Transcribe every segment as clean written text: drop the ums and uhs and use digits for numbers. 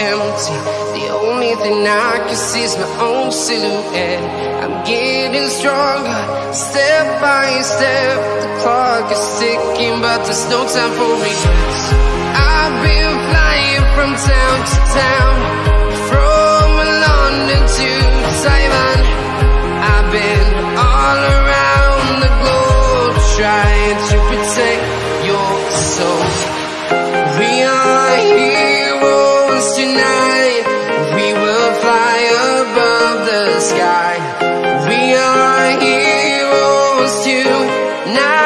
empty. The only thing I can see is my own silhouette. I'm getting stronger, step by step. The clock is ticking, but there's no time for regrets. I've been flying from town to town, from London to Taiwan. I've been all around the globe, trying to protect your soul. We are heroes tonight. We will fly above the sky. We are heroes tonight.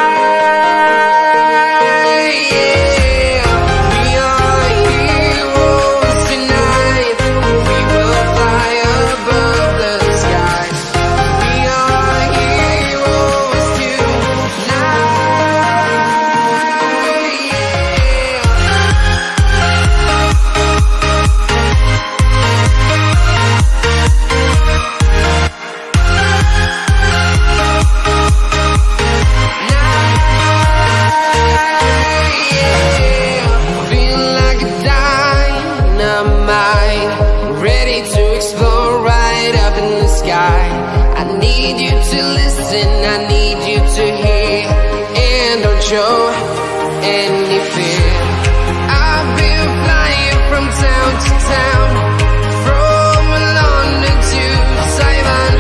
Show any fear. I've been flying from town to town, from London to Taiwan.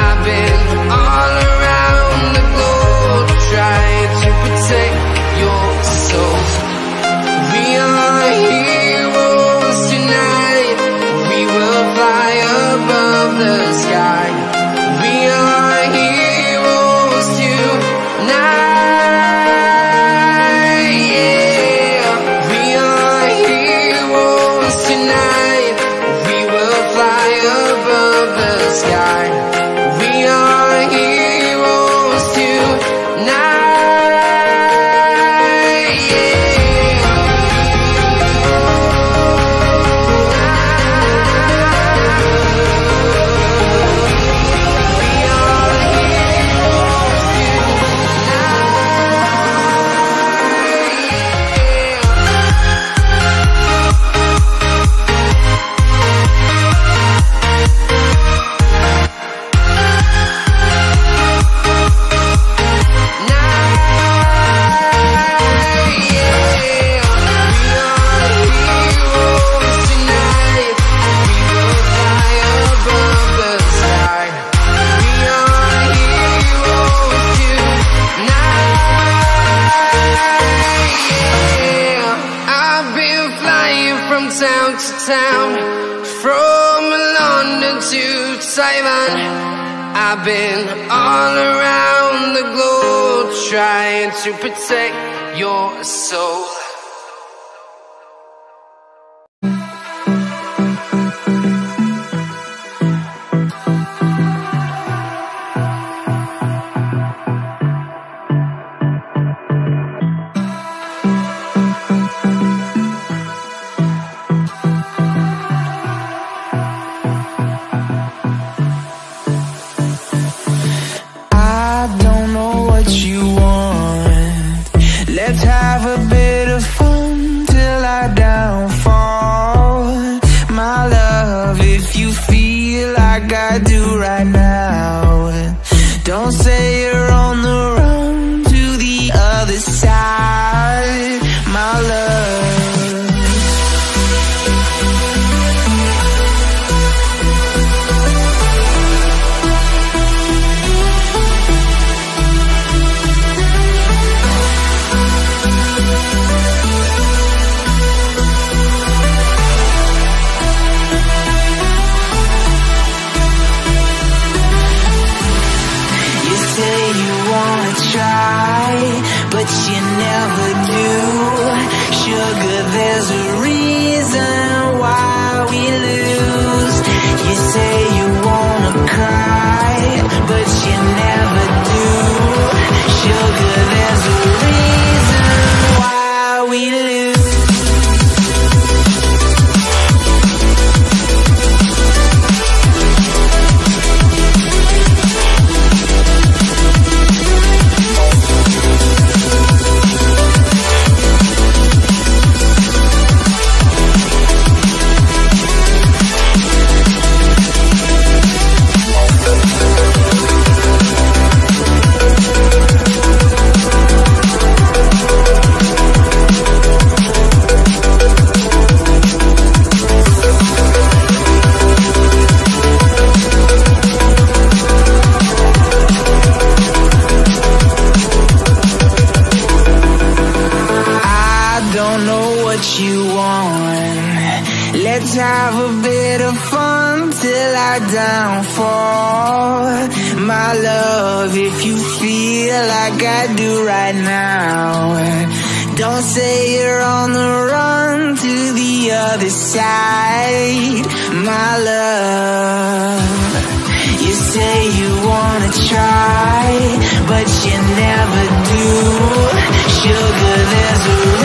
I've been all around the globe, trying to protect your soul. We are heroes tonight. We will fly above the sky. We are heroes tonight. I've been all around the globe, trying to protect your soul. fall. My love, if you feel like I do right now, don't say you're on the run to the other side. My love, you say you wanna try, but you never do. Sugar, there's a